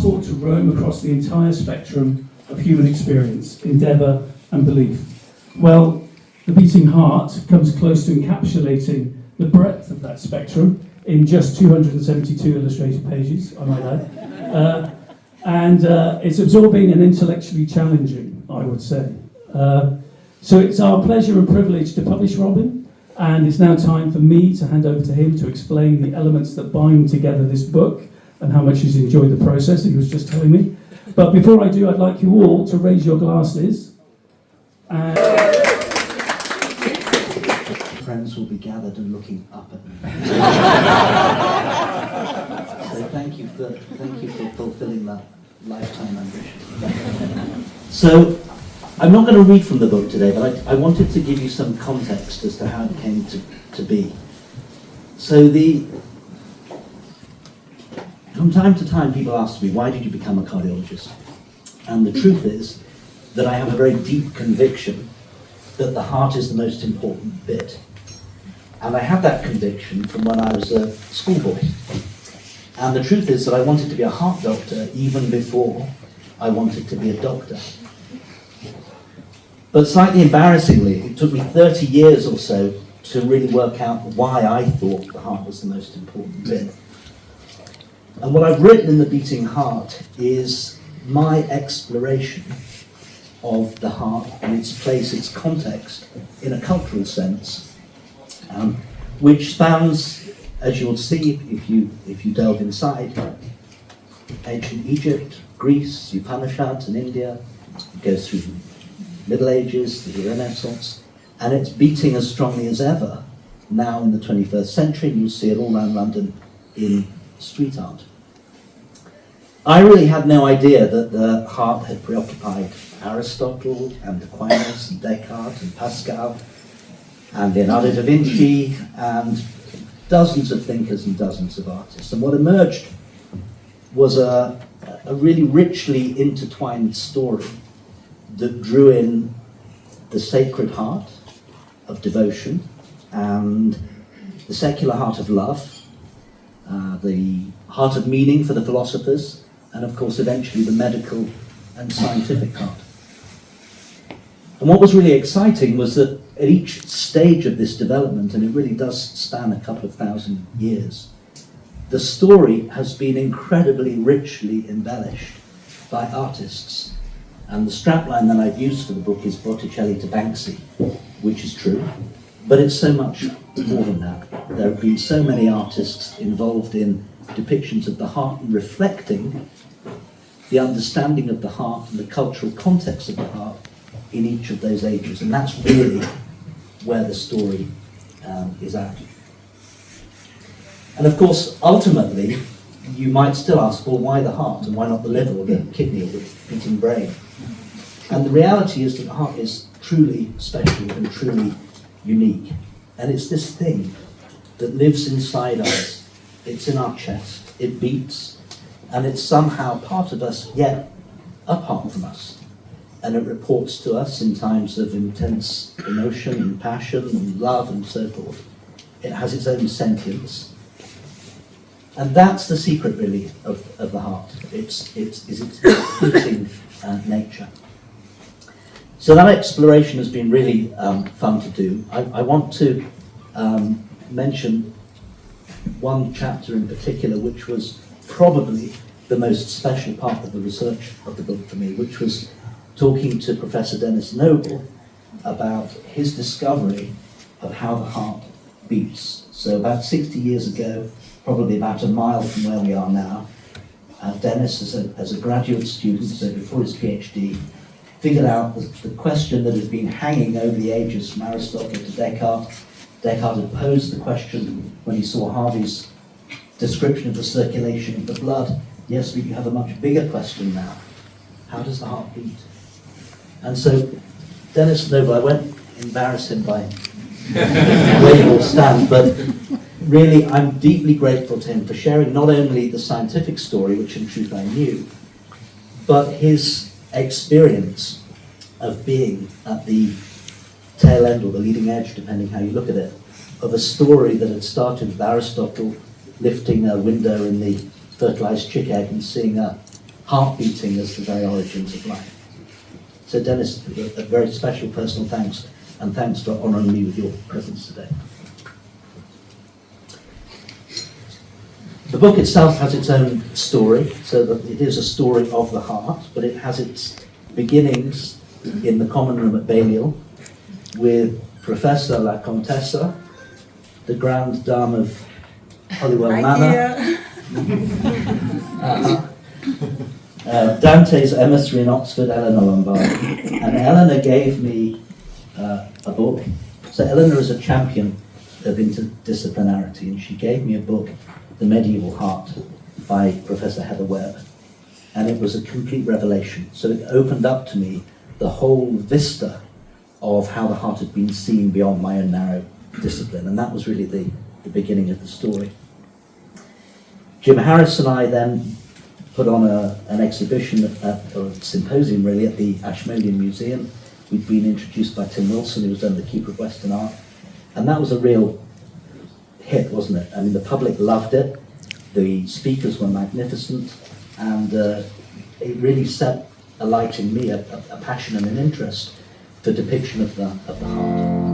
passport to roam across the entire spectrum of human experience, endeavour and belief. Well, The Beating Heart comes close to encapsulating the breadth of that spectrum in just 272 illustrated pages, I might add. And it's absorbing and intellectually challenging, I would say. So it's our pleasure and privilege to publish Robin, and it's now time for me to hand over to him to explain the elements that bind together this book and how much he's enjoyed the process, he was just telling me. But before I do, I'd like you all to raise your glasses. And friends will be gathered and looking up at me. So thank you for fulfilling that lifetime ambition. So I'm not going to read from the book today, but I wanted to give you some context as to how it came to be. So from time to time people ask me, why did you become a cardiologist? And the truth is that I have a very deep conviction that the heart is the most important bit. And I had that conviction from when I was a schoolboy. And the truth is that I wanted to be a heart doctor even before I wanted to be a doctor. But slightly embarrassingly, it took me 30 years or so to really work out why I thought the heart was the most important bit. And what I've written in The Beating Heart is my exploration of the heart and its place, its context, in a cultural sense, which spans, as you'll see if you delve inside, ancient Egypt, Greece, Upanishads in India, it goes through the Middle Ages, the Renaissance, and it's beating as strongly as ever now in the 21st century. You'll see it all around London in street art. I really had no idea that the heart had preoccupied Aristotle and Aquinas and Descartes and Pascal and Leonardo da Vinci and dozens of thinkers and dozens of artists. And what emerged was a really richly intertwined story that drew in the sacred heart of devotion and the secular heart of love, the heart of meaning for the philosophers, and of course eventually the medical and scientific heart. And what was really exciting was that at each stage of this development, and it really does span a couple of thousand years, the story has been incredibly richly embellished by artists. And the strapline that I've used for the book is Botticelli to Banksy, which is true, but it's so much more than that. There have been so many artists involved in depictions of the heart and reflecting the understanding of the heart and the cultural context of the heart in each of those ages. And that's really where the story is at. And of course, ultimately, you might still ask, well, why the heart and why not the liver or the kidney or the beating brain? And the reality is that the heart is truly special and truly unique. And it's this thing that lives inside us. It's in our chest. It beats. And it's somehow part of us, yet apart from us. And it reports to us in times of intense emotion and passion and love and so forth. It has its own sentience. And that's the secret, really, of the heart. It's beating nature. So that exploration has been really fun to do. I want to mention one chapter in particular, which was probably the most special part of the research of the book for me, which was talking to Professor Dennis Noble about his discovery of how the heart beats. So about 60 years ago, probably about a mile from where we are now, Dennis, as a graduate student, so before his PhD, figured out the question that had been hanging over the ages from Aristotle to Descartes. Descartes had posed the question when he saw Harvey's description of the circulation of the blood. Yes, but you have a much bigger question now. How does the heart beat? And so Dennis Noble, I won't embarrass him by where he will stand, but really I'm deeply grateful to him for sharing not only the scientific story, which in truth I knew, but his experience of being at the tail end or the leading edge, depending how you look at it, of a story that had started with Aristotle lifting a window in the fertilized chick egg and seeing a heart beating as the very origins of life. So Dennis, a very special personal thanks, and thanks for honouring me with your presence today. The book itself has its own story, so that it is a story of the heart, but it has its beginnings in the common room at Balliol with Professor La Contessa, the Grande Dame of Holywell Manor, Dante's emissary in Oxford, Eleanor Lombardi. And Eleanor gave me a book. So Eleanor is a champion of interdisciplinarity, and she gave me a book, The Medieval Heart, by Professor Heather Webb. And it was a complete revelation. So it opened up to me the whole vista of how the heart had been seen beyond my own narrow discipline. And that was really the beginning of the story. Jim Harris and I then put on an exhibition, or a symposium really, at the Ashmolean Museum. We'd been introduced by Tim Wilson, who was then the Keeper of Western Art. And that was a real hit, wasn't it? I mean, the public loved it. The speakers were magnificent. And it really set alight in me a passion and an interest for depiction of the heart.